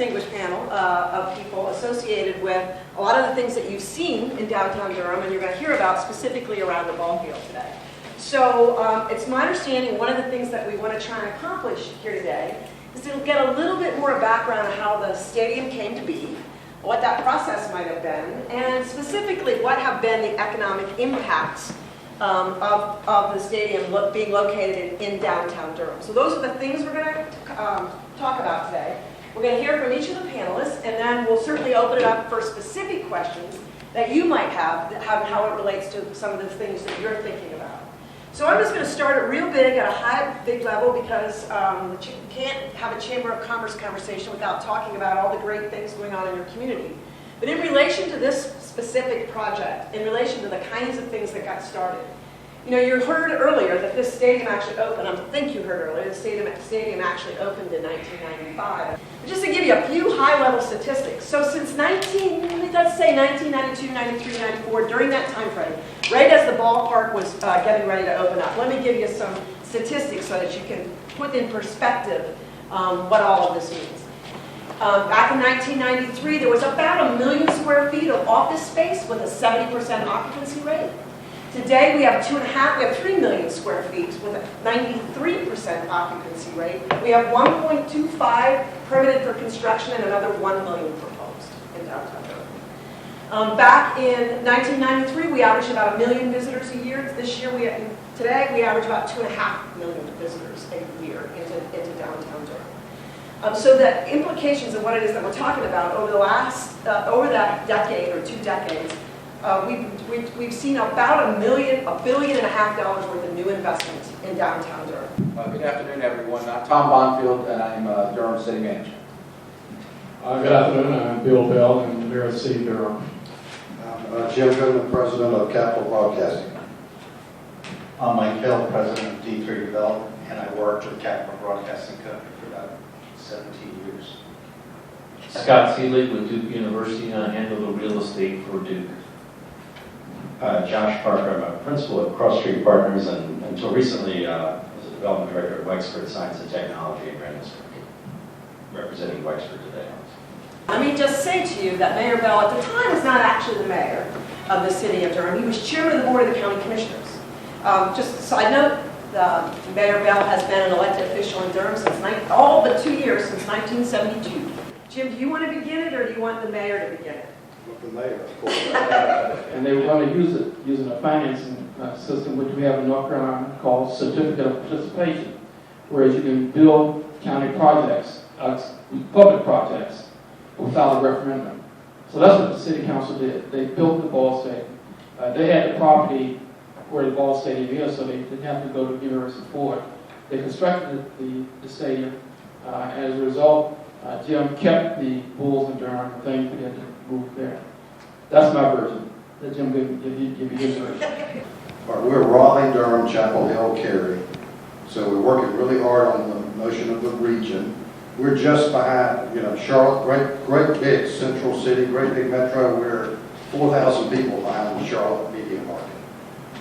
distinguished panel of people associated with a lot of the things that you've seen in downtown Durham and you're going to hear about specifically around the ball field today. So it's my understanding one of the things that we want to try and accomplish here today is to get a little bit more background on how the stadium came to be, what that process might have been, and specifically what have been the economic impacts of the stadium being located in downtown Durham. So those are the things we're going to talk about today. We're going to hear from each of the panelists, and then we'll certainly open it up for specific questions that you might have how it relates to some of the things that you're thinking about. So I'm just going to start it real big at a big level because you can't have a Chamber of Commerce conversation without talking about all the great things going on in your community. But in relation to this specific project, in relation to the kinds of things that got started, you know, you heard earlier that this stadium actually opened, I think you heard earlier, the stadium actually opened in 1995. But just to give you a few high-level statistics, so since let's say 1992, 93, 94, during that time frame, right as the ballpark was getting ready to open up, let me give you some statistics so that you can put in perspective what all of this means. Back in 1993, there was about 1 million square feet of office space with a 70% occupancy rate. Today we have 3 million square feet with a 93% occupancy rate. We have 1.25 permitted for construction and another 1 million proposed in downtown Durham. Back in 1993, we averaged about 1 million visitors a year. Today we average about 2.5 million visitors a year into downtown Durham. So the implications of what it is that we're talking about over that decade or 2 decades, we've seen about $1.5 billion worth of new investment in downtown Durham. Good afternoon, everyone. I'm Tom Bonfield, and I'm Durham City Manager. Good afternoon. I'm Bill Bell, and the Mayor of the City of Durham. I'm Jim Goodman, President of Capital Broadcasting. I'm Mike Hill, President of D3 Development, and I worked with Capital Broadcasting Company for about 17 years. Scott Seelig with Duke University, and I handle the real estate for Duke. Josh Parker, I'm a principal at Cross Street Partners, and until recently was a development director at Wexford Science and Technology in Rennes, representing Wexford today. Let me just say to you that Mayor Bell at the time was not actually the mayor of the city of Durham. He was chairman of the board of the county commissioners. Just a side note, Mayor Bell has been an elected official in Durham since all but 2 years, since 1972. Jim, do you want to begin it or do you want the mayor to begin it? The mayor, of course. And they were going to use it using a financing system, which we have in North Carolina called Certificate of Participation, whereas you can build county projects, public projects, without a referendum. So that's what the city council did. They built the ball stadium. They had the property where the ball stadium is, so they didn't have to go to University for it. They constructed the stadium. As a result, Jim kept the Bulls in Durham and things began to move there. That's my version. Let Jim give you his version. We're Raleigh, Durham, Chapel Hill, Cary. So we're working really hard on the notion of the region. We're just behind, Charlotte, great big central city, great big metro. We're 4,000 people behind the Charlotte media market.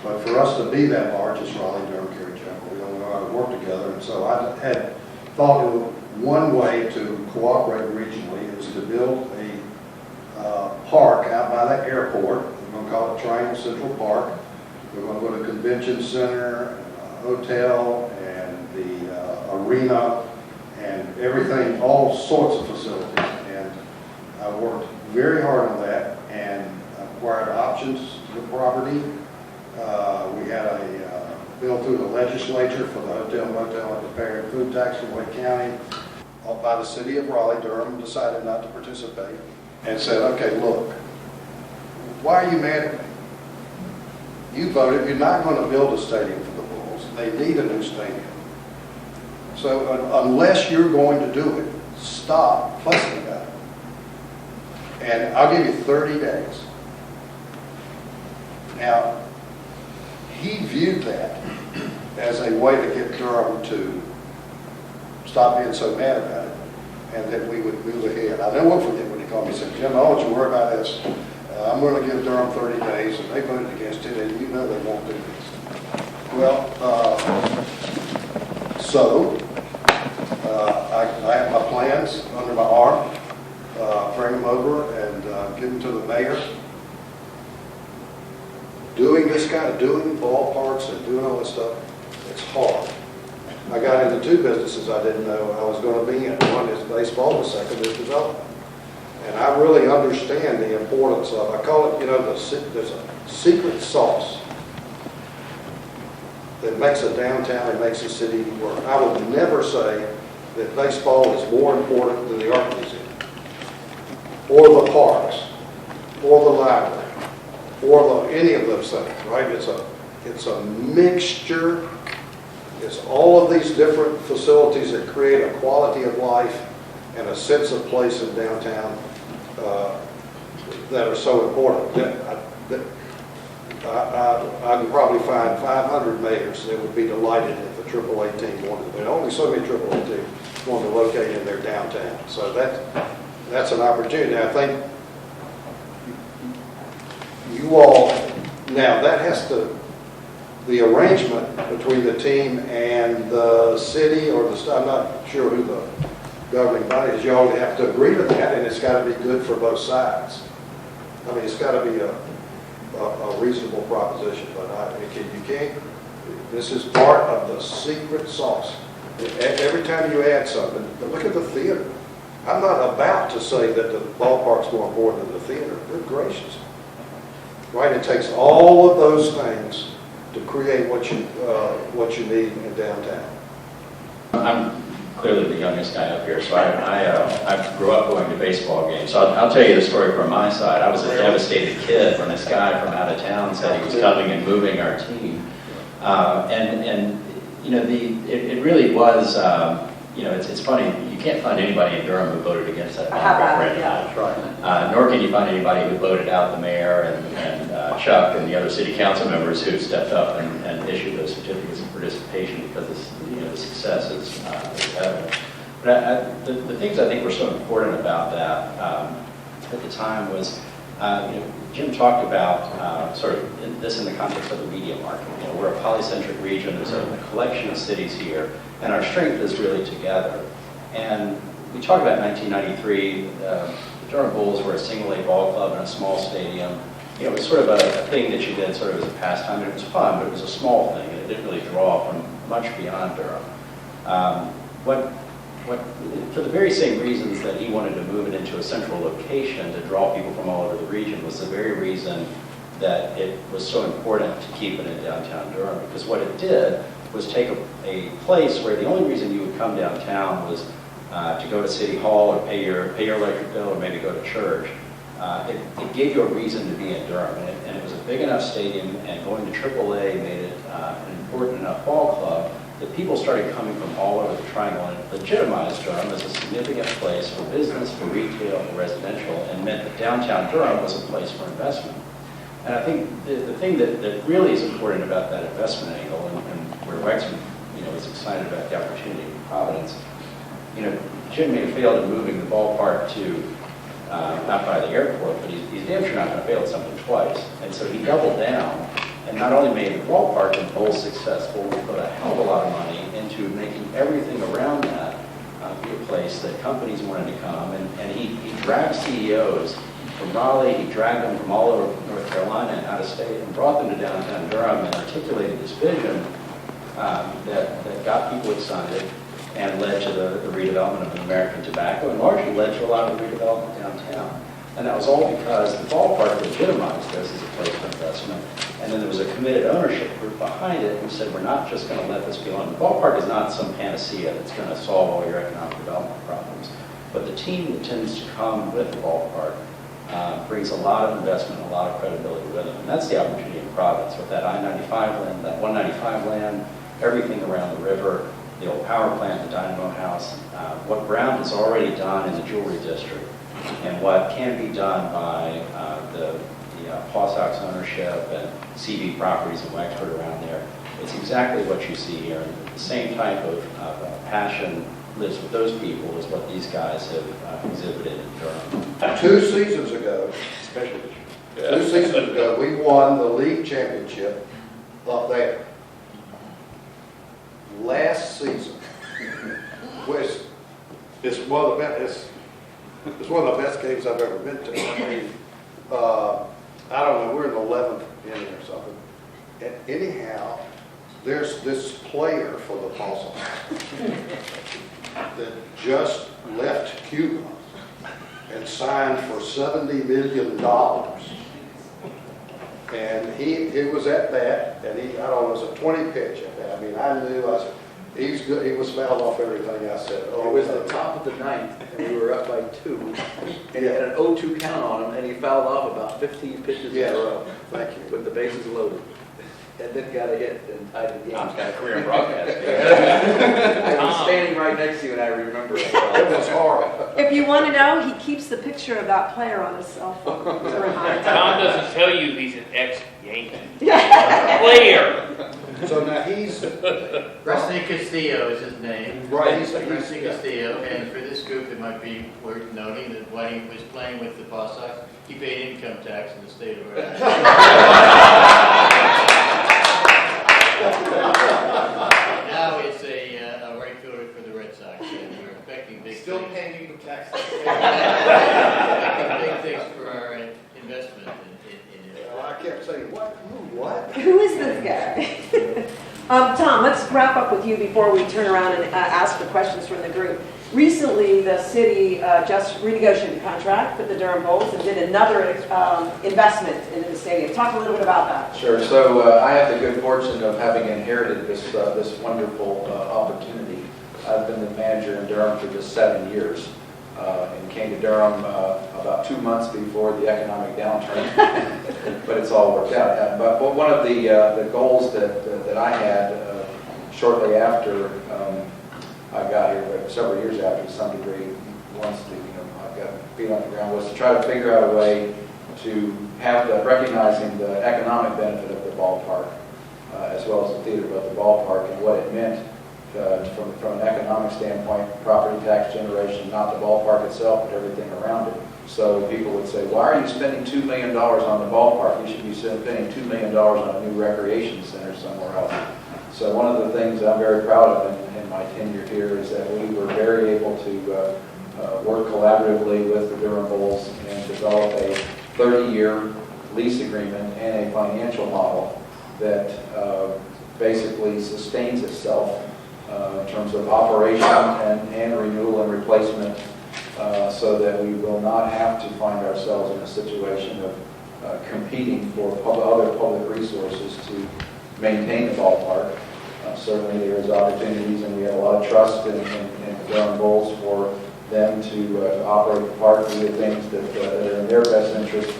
But for us to be that large, it's Raleigh, Durham, Cary, Chapel Hill. We know how to work together. And so I had thought one way to cooperate regionally is to build a park out by the airport. We're going to call it Triangle Central Park. We're going to go to Convention Center, hotel, and the arena, and everything, all sorts of facilities. And I worked very hard on that and acquired options to the property. We had a bill through the legislature for the hotel, motel, and prepared food tax in Wake County by the city of Raleigh. Durham decided not to participate and said, okay, look, why are you mad at me? You voted, you're not going to build a stadium for the Bulls. They need a new stadium. So unless you're going to do it, stop fussing about it. And I'll give you 30 days. Now, he viewed that as a way to get Durham to stop being so mad about it and that we would move ahead. I never will forget when he called me and said, Jim, I don't want you to worry about this. I'm going to give Durham 30 days, and they voted against it, and you know they won't do this. Well, I have my plans under my arm. bring them over and give them to the mayor. Doing ballparks and doing all this stuff, it's hard. I got into two businesses I didn't know I was going to be in. One is baseball, the second is development. And I really understand the importance of, I call it, there's a secret sauce that makes a downtown and makes a city work. I would never say that baseball is more important than the art museum, or the parks, or the library, or any of those things, right? It's a mixture. It's all of these different facilities that create a quality of life and a sense of place in downtown that are so important. I can probably find 500 mayors that would be delighted if the AAA team wanted. There are only so many AAA teams want to locate in their downtown. So that's an opportunity. I think you all, now that has to, the arrangement between the team and the city or I'm not sure who the governing body is, you all have to agree to that, and it's got to be good for both sides. I mean, it's got to be a reasonable proposition, but you can't, this is part of the secret sauce. Every time you add something, but look at the theater. I'm not about to say that the ballpark's more important than the theater. Good gracious. Right? It takes all of those things to create what you need in downtown. I'm clearly the youngest guy up here, so I grew up going to baseball games. So I'll tell you the story from my side. I was a devastated kid when this guy from out of town said he was coming and moving our team. It really was, it's funny, you can't find anybody in Durham who voted against that contract right now. Nor can you find anybody who voted out the mayor and Chuck and the other city council members who stepped up and issued those certificates of participation because the success is evident. But the things I think were so important about that at the time was, Jim talked about sort of this in the context of the media market. We're a polycentric region. There's a collection of cities here, and our strength is really together. And we talk about 1993. The Durham Bulls were a single-A ball club in a small stadium. It was sort of a thing that you did sort of as a pastime, and it was fun, but it was a small thing, and it didn't really draw from much beyond Durham. For the very same reasons that he wanted to move it into a central location to draw people from all over the region was the very reason that it was so important to keep it in downtown Durham, because what it did was take a place where the only reason you would come downtown was to go to City Hall or pay your electric bill or maybe go to church. It gave you a reason to be in Durham, and it was a big enough stadium, and going to AAA made it an important enough ball club that people started coming from all over the Triangle, and it legitimized Durham as a significant place for business, for retail, for residential, and meant that downtown Durham was a place for investment. And I think the thing that really is important about that investment angle, and where Wexford is excited about the opportunity in Providence, Jim may have failed in moving the ballpark to not by the airport, but he's damn sure not going to fail at something twice. And so he doubled down and not only made the ballpark and Bulls successful, we put a hell of a lot of money into making everything around that be a place that companies wanted to come. And he dragged CEOs from Raleigh, he dragged them from all over North Carolina and out of state and brought them to downtown Durham and articulated this vision that got people excited and led to the redevelopment of American tobacco, and largely led to a lot of the redevelopment downtown. And that was all because the ballpark legitimized this as a place for investment. And then there was a committed ownership group behind it who said, we're not just going to let this be alone. The ballpark is not some panacea that's going to solve all your economic development problems. But the team that tends to come with the ballpark brings a lot of investment, a lot of credibility with them. And that's the opportunity in Providence with that I-95 land, that 195 land, everything around the river, the old power plant, the Dynamo House, what Brown has already done in the jewelry district, and what can be done by the Paw Sox ownership and CB properties in Wexford around there. It's exactly what you see here. And the same type of passion lives with those people as what these guys have exhibited in Durham. 2 seasons ago, we won the league championship up there. Last season, which is It's one of the best games I've ever been to. I mean, I don't know, we're in the 11th inning or something. And anyhow, there's this player for the Paulson that just left Cuba and signed for $70 million. And it was at that, and I don't know, it was a 20 pitch at that. I mean, I knew, he's good, he was fouled off everything I said. It was the top of the ninth, and we were up by 2, and he had an 0-2 count on him, and he fouled off about 15 pitches in a row. Thank you. With the bases loaded. And then got a hit and tied the game. Tom's got a career in broadcasting. I was standing right next to you, and I remember it. It was horrible. If you want to know, he keeps the picture of that player on his cell phone. to remind Tom doesn't tell you he's an ex-Yankee player. So now he's, Rusty Castillo is his name. right, Rusty Castillo, and for this group, it might be worth noting that when he was playing with the Ball Sox, he paid income tax in the state of Rhode Island. Now it's a right fielder for the Red Sox, and we're expecting big Still things. paying income tax. Expecting big things for our investment in it. I kept saying, what? Who is this guy? Tom, let's wrap up with you before we turn around and ask the questions from the group. Recently, the city just renegotiated the contract with the Durham Bulls and did another investment into the stadium. Talk a little bit about that. Sure. So I have the good fortune of having inherited this wonderful opportunity. I've been the manager in Durham for just 7 years, and came to Durham about 2 months before the economic downturn. But it's all worked out. But one of the goals that I had shortly after I got here, but several years after, to some degree, once I got feet on the ground, was to try to figure out a way to have recognizing the economic benefit of the ballpark, as well as the theater, but the ballpark and what it meant from an economic standpoint, property tax generation, not the ballpark itself, but everything around it. So people would say, why are you spending $2 million on the ballpark? You should be spending $2 million on a new recreation center somewhere else. So one of the things I'm very proud of in my tenure here is that we were very able to work collaboratively with the Durham Bulls and develop a 30-year lease agreement and a financial model that basically sustains itself in terms of operation and renewal and replacement, so that we will not have to find ourselves in a situation of competing for other public resources to maintain the ballpark. Certainly there is opportunities, and we have a lot of trust in the Durham Bulls for them to operate the park, do the things that are in their best interest,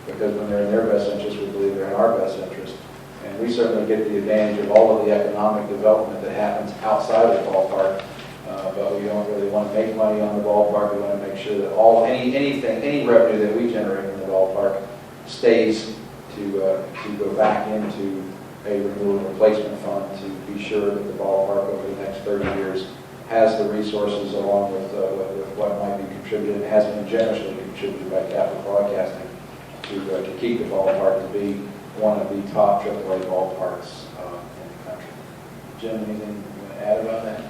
because when they're in their best interest, we believe they're in our best interest. And we certainly get the advantage of all of the economic development that happens outside of the ballpark, but we don't really want to make money on the ballpark. We want to make sure that any revenue that we generate from the ballpark stays to go back into a renewal and replacement fund to be sure that the ballpark over the next 30 years has the resources, along with what might be contributed, and has been generously contributed by Capital Broadcasting to keep the ballpark to be one of the top AAA ballparks in the country. Jim, anything you want to add about that?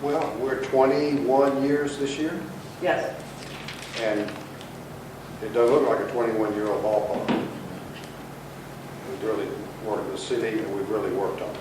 Well, we're 21 years this year, Yes. and it does look like a 21-year-old ballpark. We've really worked with the city, and we've really worked on it.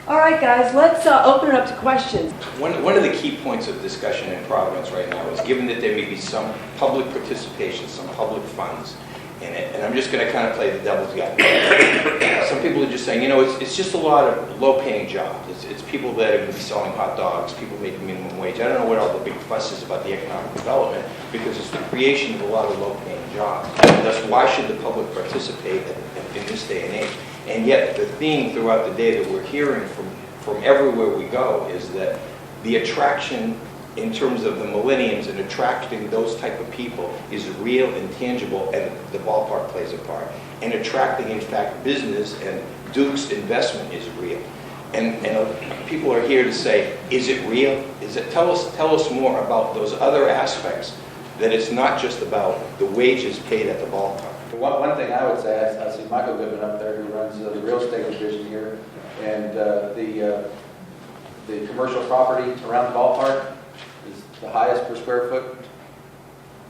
All right, guys, let's open it up to questions. One of the key points of discussion in Providence right now is, given that there may be some public participation, some public funds in it, and I'm just going to kind of play the devil's advocate. Some people are just saying, it's just a lot of low-paying jobs. It's people that are going to be selling hot dogs, people making minimum wage. I don't know what all the big fuss is about the economic development, because it's the creation of a lot of low-paying jobs. And thus, why should the public participate in this day and age? And yet, the theme throughout the day that we're hearing from everywhere we go is that the attraction in terms of the millenniums and attracting those type of people is real and tangible, and the ballpark plays a part. And attracting, in fact, business and Duke's investment is real. And people are here to say, is it real? Tell us more about those other aspects, that it's not just about the wages paid at the ballpark. One thing I would say, I see Michael Goodman up there, who runs the real estate division here, and the commercial property around the ballpark is per square foot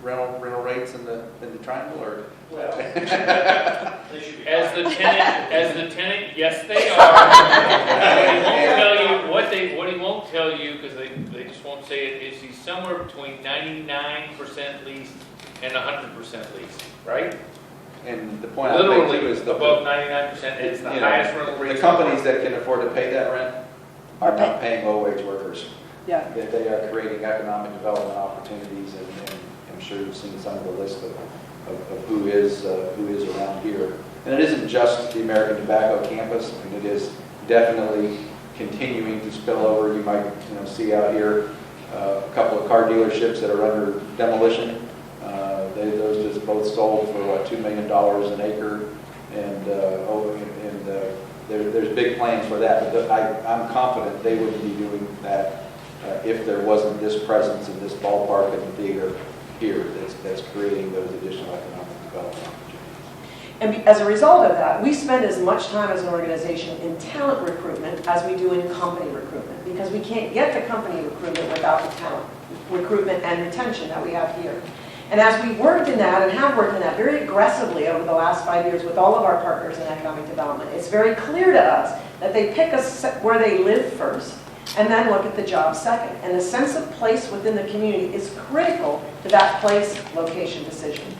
rental rates in the triangle, or? Well, as the tenant, yes, they are. What he won't tell you, because they just won't say it, is he's somewhere between 99% leased and 100% leased, right? And the point I make too is above 99%, and it's the highest rental rate. The companies that can afford to pay that rent are not paying low-wage workers. Yeah. They are creating economic development opportunities, and I'm sure you've seen some of the list of who is around here. And it isn't just the American Tobacco campus. I mean, it is definitely continuing to spill over. You might see out here a couple of car dealerships that are under demolition. Those just both sold for what, $2 million an acre, and there's big plans for that. But I'm confident they wouldn't be doing that if there wasn't this presence in this ballpark and the theater here that's creating those additional economic development opportunities. And as a result of that, we spend as much time as an organization in talent recruitment as we do in company recruitment, because we can't get to company recruitment without the talent recruitment and retention that we have here. And as we worked in that and have worked in that very aggressively over the last 5 years with all of our partners in economic development, it's very clear to us that they pick us where they live first and then look at the job second. And the sense of place within the community is critical to that place location decision.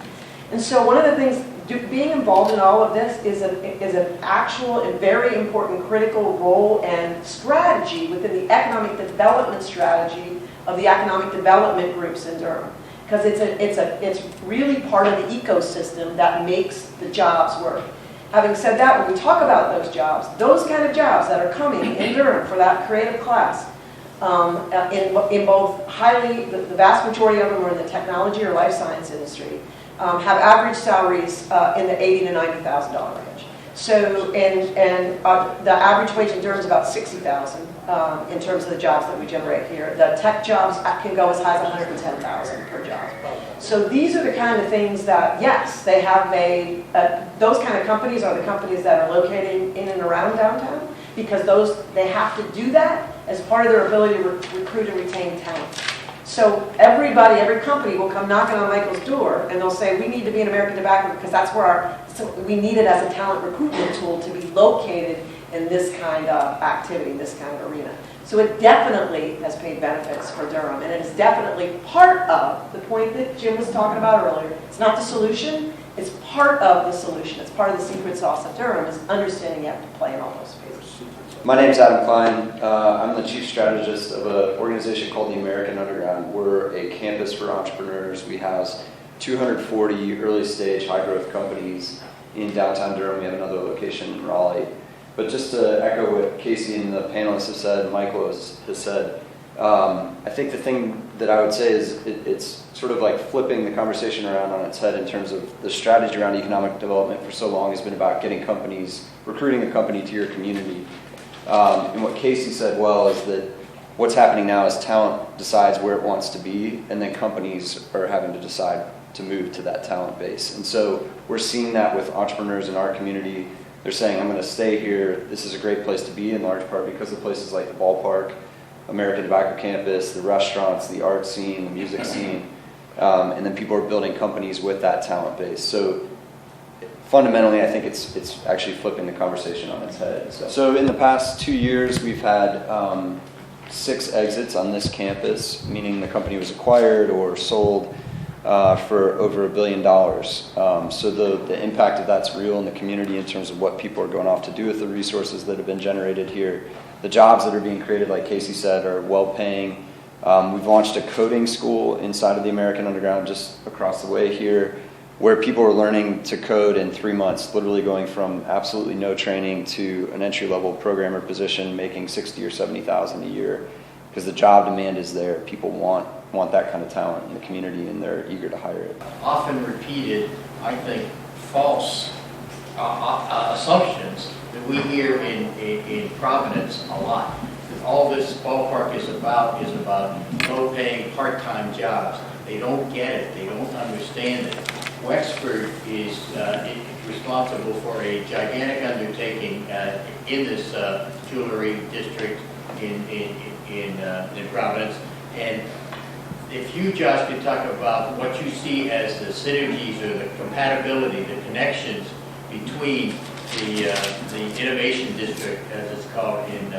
And so one of the things, being involved in all of this is an actual and very important critical role and strategy within the economic development strategy of the economic development groups in Durham. Because it's really part of the ecosystem that makes the jobs work. Having said that, when we talk about those jobs, those kind of jobs that are coming in Durham for that creative class, in both the vast majority of them are in the technology or life science industry, have average salaries in the $80,000 to $90,000 range. So, the average wage in Durham is about $60,000 in terms of the jobs that we generate here. The tech jobs can go as high as $110,000 per job. So these are the kind of things that, yes, they have made. Those kind of companies are the companies that are located in and around downtown, because they have to do that as part of their ability to recruit and retain talent. So every company will come knocking on Michael's door, and they'll say, we need to be in American Tobacco because that's where we need it as a talent recruitment tool to be located in this kind of activity, this kind of arena. So it definitely has paid benefits for Durham, and it is definitely part of the point that Jim was talking about earlier. It's not the solution, it's part of the solution. It's part of the secret sauce of Durham, is understanding you have to play in all those spaces. My name's Adam Klein. I'm the chief strategist of an organization called the American Underground. We're a campus for entrepreneurs. We house 240 early stage high growth companies in downtown Durham. We have another location in Raleigh. But just to echo what Casey and the panelists have said, and Michael has said, I think the thing that I would say is it's sort of like flipping the conversation around on its head in terms of the strategy around economic development for so long has been about getting companies, recruiting a company to your community. And what Casey said well is that what's happening now is talent decides where it wants to be, and then companies are having to decide to move to that talent base. And so we're seeing that with entrepreneurs in our community. They're saying, I'm going to stay here. This is a great place to be, in large part because of places like the ballpark, American Tobacco campus, the restaurants, the art scene, the music scene. And then people are building companies with that talent base. So fundamentally, I think it's actually flipping the conversation on its head. So in the past 2 years, we've had 6 exits on this campus, meaning the company was acquired or sold for over $1 billion. So the impact of that's real in the community in terms of what people are going off to do with the resources that have been generated here. The jobs that are being created, like Casey said, are well-paying. We've launched a coding school inside of the American Underground just across the way here, where people are learning to code in 3 months, literally going from absolutely no training to an entry-level programmer position, making $60,000 or $70,000 a year, because the job demand is there. People want that kind of talent in the community, and they're eager to hire it. Often repeated, I think, false assumptions that we hear in Providence a lot. All this ballpark is about low-paying part-time jobs. They don't get it. They don't understand it. Wexford is responsible for a gigantic undertaking in this jewelry district in Providence, and if you, Josh, could talk about what you see as the synergies or the compatibility, the connections between the innovation district, as it's called in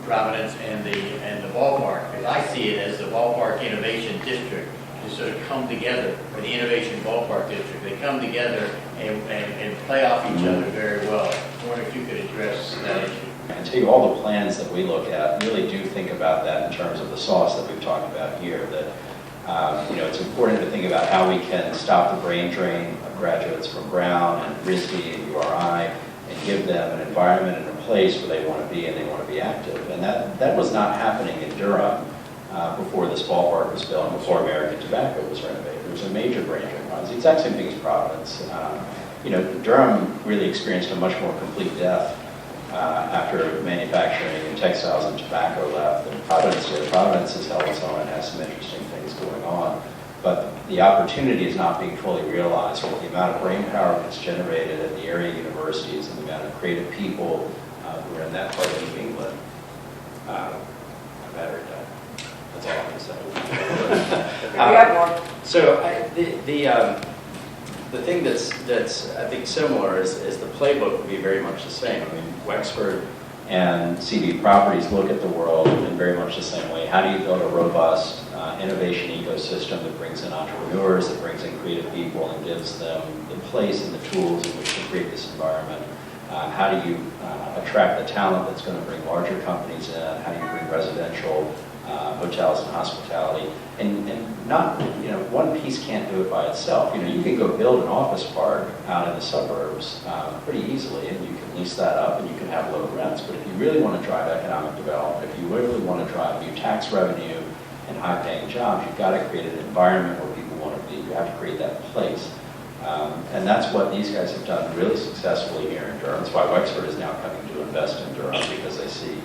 Providence, and the ballpark. Because I see it as the ballpark innovation district to sort of come together, or the innovation ballpark district. They come together and play off each other very well. I wonder if you could address that issue. I can tell you all the plans that we look at really do think about that in terms of the sauce that we've talked about here. That it's important to think about how we can stop the brain drain of graduates from Brown and RISD and URI and give them an environment and a place where they want to be and they want to be active. And that was not happening in Durham before this ballpark was built and before American Tobacco was renovated. There was a major brain drain. It was the exact same thing as Providence. Durham really experienced a much more complete death after manufacturing and textiles and tobacco left. And Providence has held its own and has some interesting things going on. But the opportunity is not being fully realized with the amount of brain power that's generated at the area universities and the amount of creative people who are in that part of New England. My battery died. That's all I'm going to say. We have more. So the thing that's I think similar is the playbook would be very much the same. I mean, Wexford and CB Properties look at the world in very much the same way. How do you build a robust innovation ecosystem that brings in entrepreneurs, that brings in creative people and gives them the place and the tools in which to create this environment? How do you attract the talent that's going to bring larger companies in? How do you bring residential hotels and hospitality? And not, one piece can't do it by itself. You can go build an office park out in the suburbs pretty easily, and you can lease that up and you can have low rents. But if you really want to drive economic development, if you really want to drive new tax revenue and high-paying jobs, you've got to create an environment where people want to be. You have to create that place. And that's what these guys have done really successfully here in Durham. That's why Wexford is now coming to invest in Durham, because they see,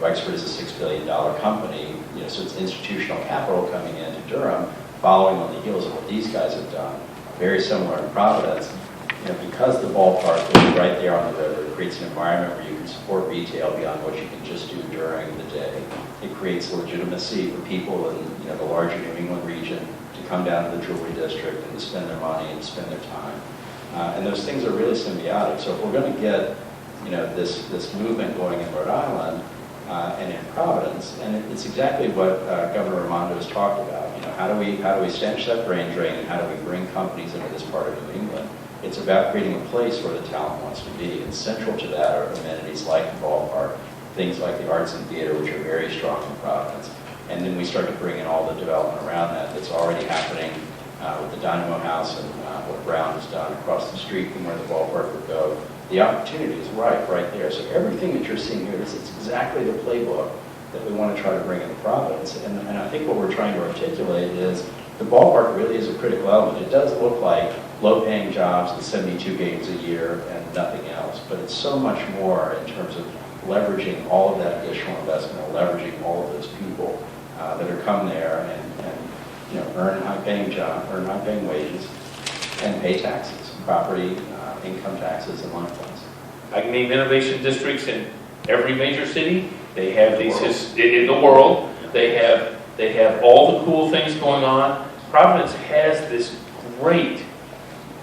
Wexford is a $6 billion company, so it's institutional capital coming into Durham, following on the heels of what these guys have done. Very similar in Providence. Because the ballpark is right there on the river, it creates an environment where you can support retail beyond what you can just do during the day. It creates legitimacy for people in the larger New England region to come down to the jewelry district and to spend their money and spend their time. And those things are really symbiotic. So if we're going to get this movement going in Rhode Island and in Providence, and it's exactly what Governor Raimondo has talked about. How do we stanch that brain drain, and how do we bring companies into this part of New England? It's about creating a place where the talent wants to be, and central to that are amenities like the ballpark, things like the arts and theater, which are very strong in Providence. And then we start to bring in all the development around that that's already happening with the Dynamo House and what Brown has done across the street from where the ballpark would go. The opportunity is right there. So everything that you're seeing here is it's exactly the playbook that we want to try to bring into Providence. And I think what we're trying to articulate is the ballpark really is a critical element. It does look like low-paying jobs and 72 games a year and nothing else, but it's so much more in terms of leveraging all of that additional investment, leveraging all of those people that are come there and earn high-paying jobs, earn high-paying wages, and pay taxes, property, income taxes, and likewise. I can name innovation districts in every major city. They have these in the world. They have all the cool things going on. Providence has this great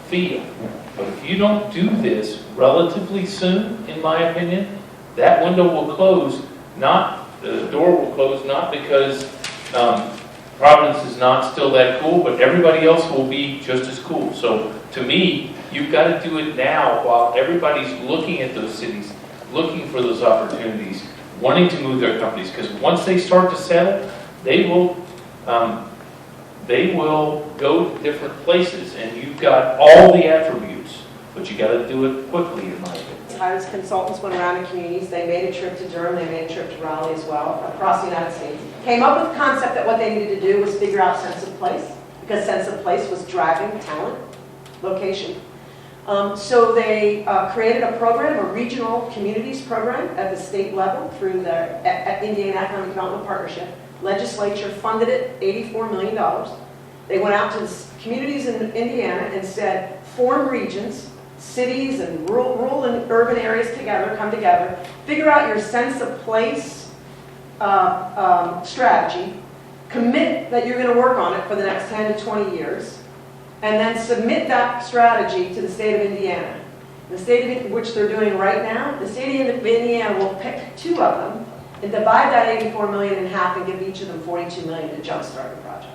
feel, but if you don't do this relatively soon, in my opinion, that window will close. The door will close not because Providence is not still that cool, but everybody else will be just as cool. So to me, you've got to do it now while everybody's looking at those cities, looking for those opportunities, wanting to move their companies, because once they start to settle, they will go to different places, and you've got all the attributes, but you got to do it quickly, in my opinion. As consultants went around in communities, they made a trip to Durham, they made a trip to Raleigh as well, across the United States. Came up with the concept that what they needed to do was figure out sense of place, because sense of place was driving talent, location. So they created a program, a regional communities program at the state level through the Indiana Economic Development Partnership. Legislature funded it, $84 million. They went out to communities in Indiana and said, form regions, cities and rural and urban areas come together, figure out your sense of place strategy, commit that you're going to work on it for the next 10 to 20 years, and then submit that strategy to the state of Indiana. The state of which they're doing right now, the state of Indiana will pick 2 of them and divide that 84 million in half and give each of them 42 million to jumpstart the project.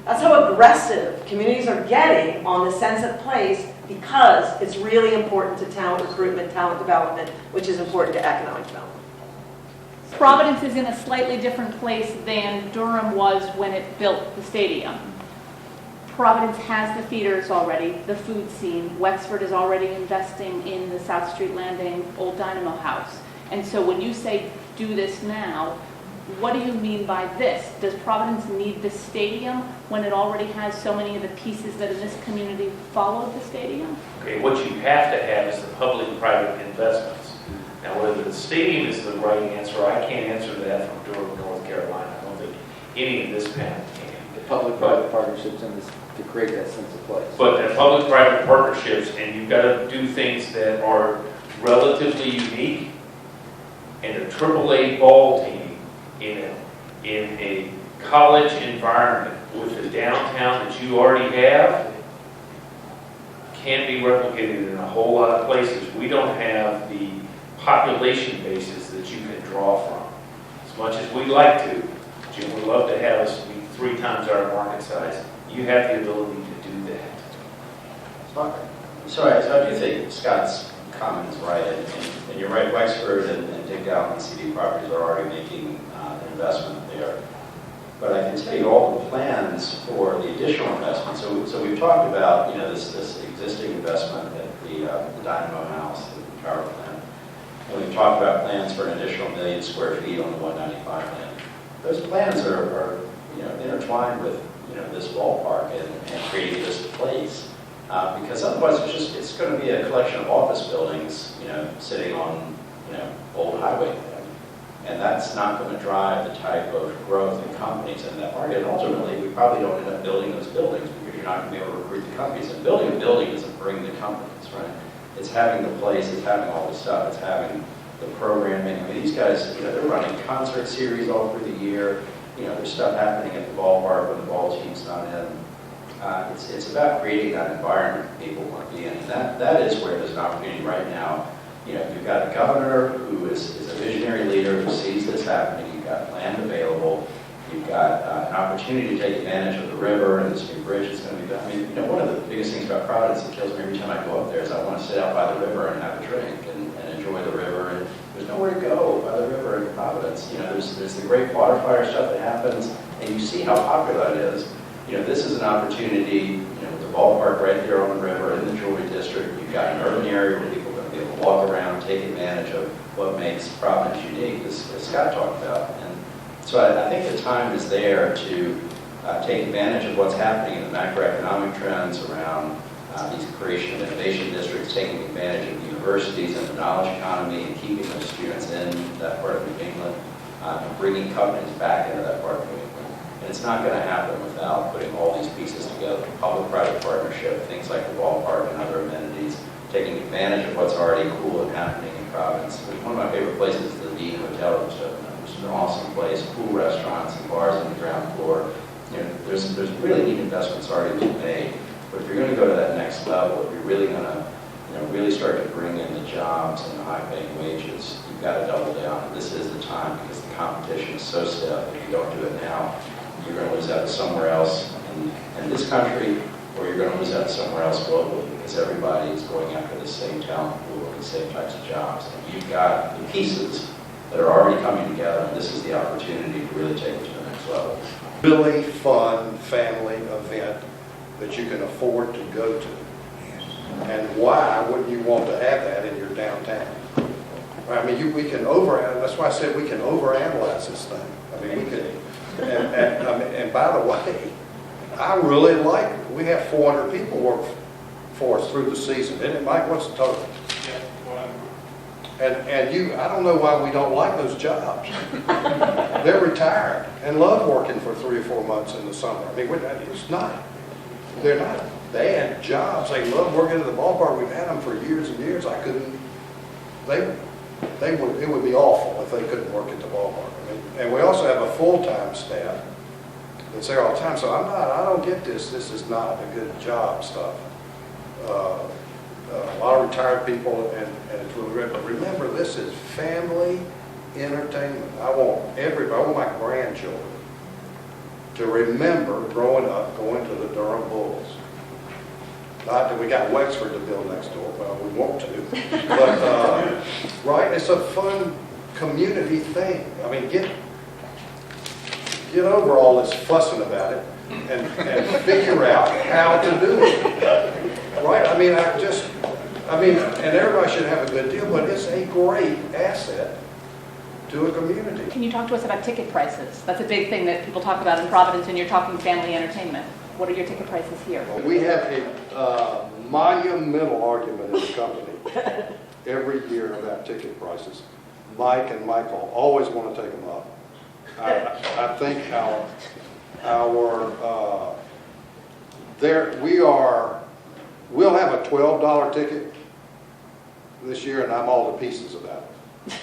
That's how aggressive communities are getting on the sense of place, because it's really important to talent recruitment, talent development, which is important to economic development. Providence is in a slightly different place than Durham was when it built the stadium. Providence has the theaters already, the food scene. Wexford is already investing in the South Street Landing Old Dynamo House. And so when you say do this now, what do you mean by this? Does Providence need the stadium when it already has so many of the pieces that in this community followed the stadium? Okay, what you have to have is the public-private investments. Now, whether the stadium is the right answer, I can't answer that from Durham, North Carolina. I don't think any of this panel can. The public-private partnerships in this, to create that sense of place. But the public-private partnerships, and you've got to do things that are relatively unique, and a AAA ball team in a college environment with the downtown that you already have can't be replicated in a whole lot of places. We don't have the population bases that you can draw from. As much as we'd like to, Jim would love to have us be 3 times our market size. You have the ability to do that. So I do think Scott's comment is right, and you're right, Wexford and Dick Allen CD Properties are already making an investment there. But I can tell you all the plans for the additional investment. So we've talked about, this existing investment at the Dynamo House, the power plant. And we've talked about plans for an additional 1 million square feet on the 195 land. Those plans are intertwined with, this ballpark and creating this place. Because otherwise it's going to be a collection of office buildings, sitting on, old highway. And that's not going to drive the type of growth in companies in that market. And ultimately, we probably don't end up building those buildings because you're not going to be able to recruit the companies. And building a building doesn't bring the companies, right? It's having the place, it's having all the stuff, it's having the programming. I mean, these guys, they're running concert series all through the year. There's stuff happening at the ballpark when the ball team's not in. It's about creating that environment people want to be in. And that is where there's an opportunity right now. You've got a governor who is a visionary leader who sees this happening. You've got land available. You've got an opportunity to take advantage of the river and this new bridge that's going to be done. I mean, one of the biggest things about Providence that kills me every time I go up there is I want to sit out by the river and have a drink and enjoy the river. And there's nowhere to go by the river in Providence. There's the great water fire stuff that happens, and you see how popular that is. This is an opportunity, with the ballpark right there on the river in the Jewelry District. You've got an urban area where people are going to be able to walk around, take advantage of what makes Providence unique, as Scott talked about. And so I think the time is there to take advantage of what's happening in the macroeconomic trends around these creation of innovation districts, taking advantage of the universities and the knowledge economy and keeping those students in that part of New England, and bringing companies back into that part of New England. And it's not going to happen without putting all these pieces together, public-private partnership, things like the ballpark and other amenities, taking advantage of what's already cool and happening in Providence. One of my favorite places is the Dean Hotel, which is an awesome place, cool restaurants and bars on the ground floor. There's really neat investments already being made. But if you're going to go to that next level, if you're really going to really start to bring in the jobs and the high-paying wages, you've got to double down. And this is the time because the competition is so stiff. If you don't do it now, you're going to lose out to somewhere else in this country, or you're going to lose out to somewhere else globally because everybody is going after the same talent pool and the same types of jobs. And you've got the pieces that are already coming together, and this is the opportunity to really take it to the next level. Really fun family event that you can afford to go to. And why wouldn't you want to have that in your downtown? I mean, we can that's why I said we can overanalyze this thing. I mean, we can, and by the way, I really like, we have 400 people work for us through the season, isn't it, Mike? What's the total? Yeah, well, And I don't know why we don't like those jobs. They're retired and love working for 3 or 4 months in the summer. I mean, it's not, they're not, they had jobs, they love working at the ballpark. We've had them for years and years. It would be awful if they couldn't work at the ballpark. I mean, And we also have a full-time staff that's there all the time. So I don't get this is not a good job stuff. A lot of retired people, and it's really great. But remember, this is family entertainment. I want my grandchildren to remember growing up going to the Durham Bulls. Not that we got Wexford to build next door, well, we want to. But, right, it's a fun community thing. I mean, get over all this fussing about it and figure out how to do it. Right? I mean, and everybody should have a good deal, but it's a great asset to a community. Can you talk to us about ticket prices? That's a big thing that people talk about in Providence, and you're talking family entertainment. What are your ticket prices here? We have a monumental argument in the company every year about ticket prices. Mike and Michael always want to take them up. I think we'll have a $12 ticket this year, and I'm all to pieces about it.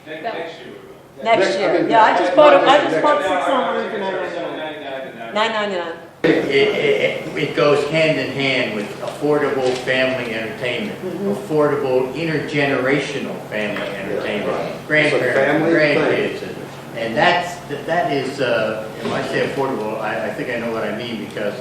Next year. Next year. Yeah, I just bought $600 for $9.99. It goes hand in hand with affordable family entertainment, affordable intergenerational family entertainment, grandparents, grandkids. And that is, when I say affordable, I think I know what I mean, because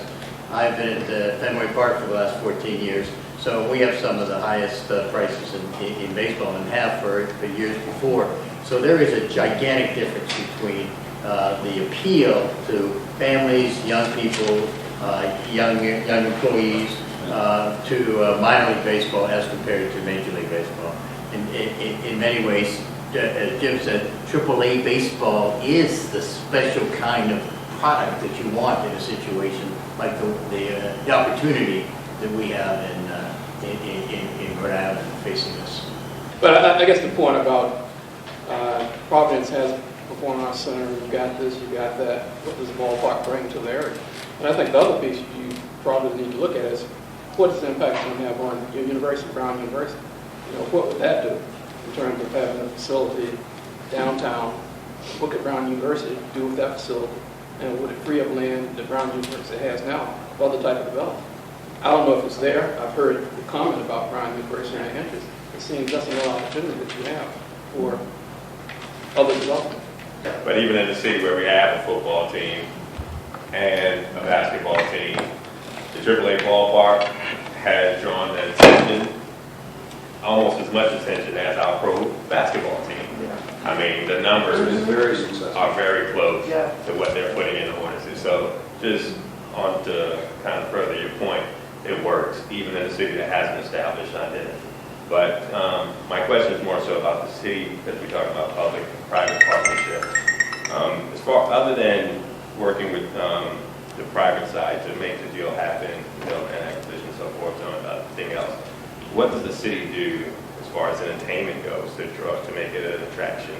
I've been at Fenway Park for the last 14 years. So we have some of the highest prices in baseball, and have for years before. So there is a gigantic difference between the appeal to families, young people, young employees, to minor league baseball as compared to Major League Baseball. In many ways, as Jim said, AAA baseball is the special kind of product that you want in a situation like the opportunity that we have in Rhode Island facing us. But I guess the point about Providence has a performing arts center, you've got this, you've got that, what does the ballpark bring to the area? And I think the other piece you probably need to look at is what is the impact it's going to have on your university, Brown University? What would that do in terms of having a facility downtown? What could Brown University do with that facility? And would it free up land that Brown University has now for other type of development? I don't know if it's there. I've heard the comment about Brown University and their interest. It seems that's another opportunity that you have for other development. But even in the city where we have a football team and a basketball team, the AAA ballpark has drawn the attention, almost as much attention as our pro basketball team. I mean, the numbers are very close to what they're putting in the ordinances. So just on to kind of further your point, it works, even in a city that has an established identity. But my question is more so about the city, because we talk about public-private partnership. As far, other than working with the private side to make the deal happen, and acquisition and so forth, and everything else, what does the city do as far as entertainment goes to make it an attraction,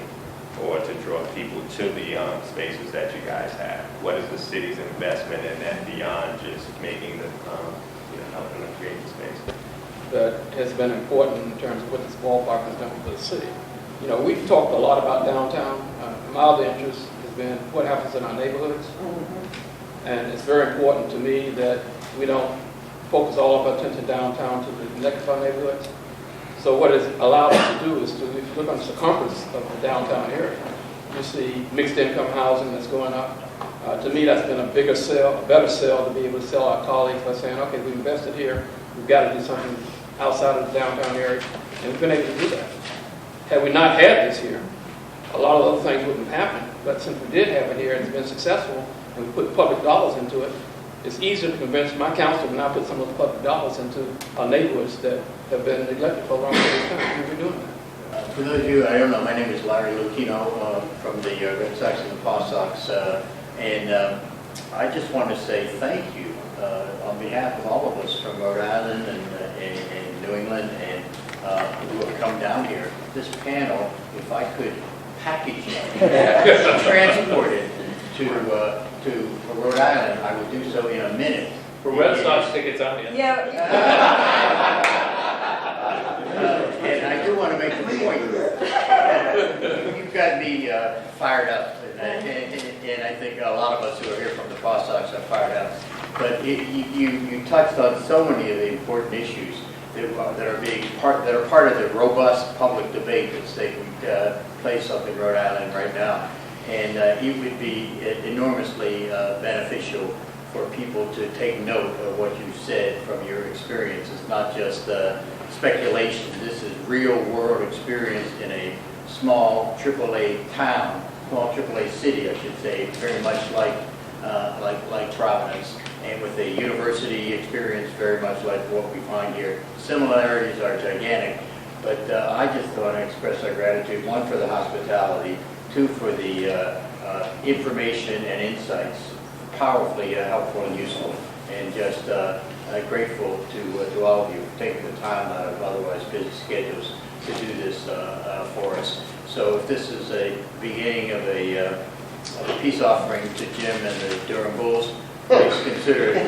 or to draw people to the spaces that you guys have? What is the city's investment in that beyond just making the, helping them create the space? That has been important in terms of what this ballpark has done for the city. We've talked a lot about downtown. My other interest has been what happens in our neighborhoods. And it's very important to me that we don't focus all of our attention downtown to the next of our neighborhoods. So what it's allowed us to do is to, if you look on the circumference of the downtown area, you see mixed income housing that's going up. To me, that's been a better sell to be able to sell our colleagues by saying, okay, we invested here, we've got to do something outside of the downtown area, and we've been able to do that. Had we not had this here, a lot of other things wouldn't have happened, but since we did have it here and it's been successful, and we put public dollars into it, it's easier to convince my council to now put some of the public dollars into our neighborhoods that have been neglected for a long period of time. We're doing that. For those of you, I don't know, my name is Larry Lucchino from the Red Sox and the Paw Sox, and I just want to say thank you on behalf of all of us from Rhode Island and New England and who have come down here. This panel, if I could package it, transport it to Rhode Island, I would do so in a minute. For Red Sox tickets, I'm in. Yeah. And I do want to make the point that you've got me be fired up, and I think a lot of us who are here from the Cross Sox are fired up. But you touched on so many of the important issues that are part of the robust public debate that's taking place up in Rhode Island right now. And it would be enormously beneficial for people to take note of what you said from your experience. It's not just speculation. This is real world experience in a small AAA town, small AAA city, I should say, very much like Providence, and with a university experience very much like what we find here. Similarities are gigantic, but I just want to express our gratitude, one, for the hospitality, two, for the information and insights, powerfully helpful and useful, and just grateful to all of you for taking the time out of otherwise busy schedules to do this for us. So if this is a beginning of a peace offering to Jim and the Durham Bulls, please consider it.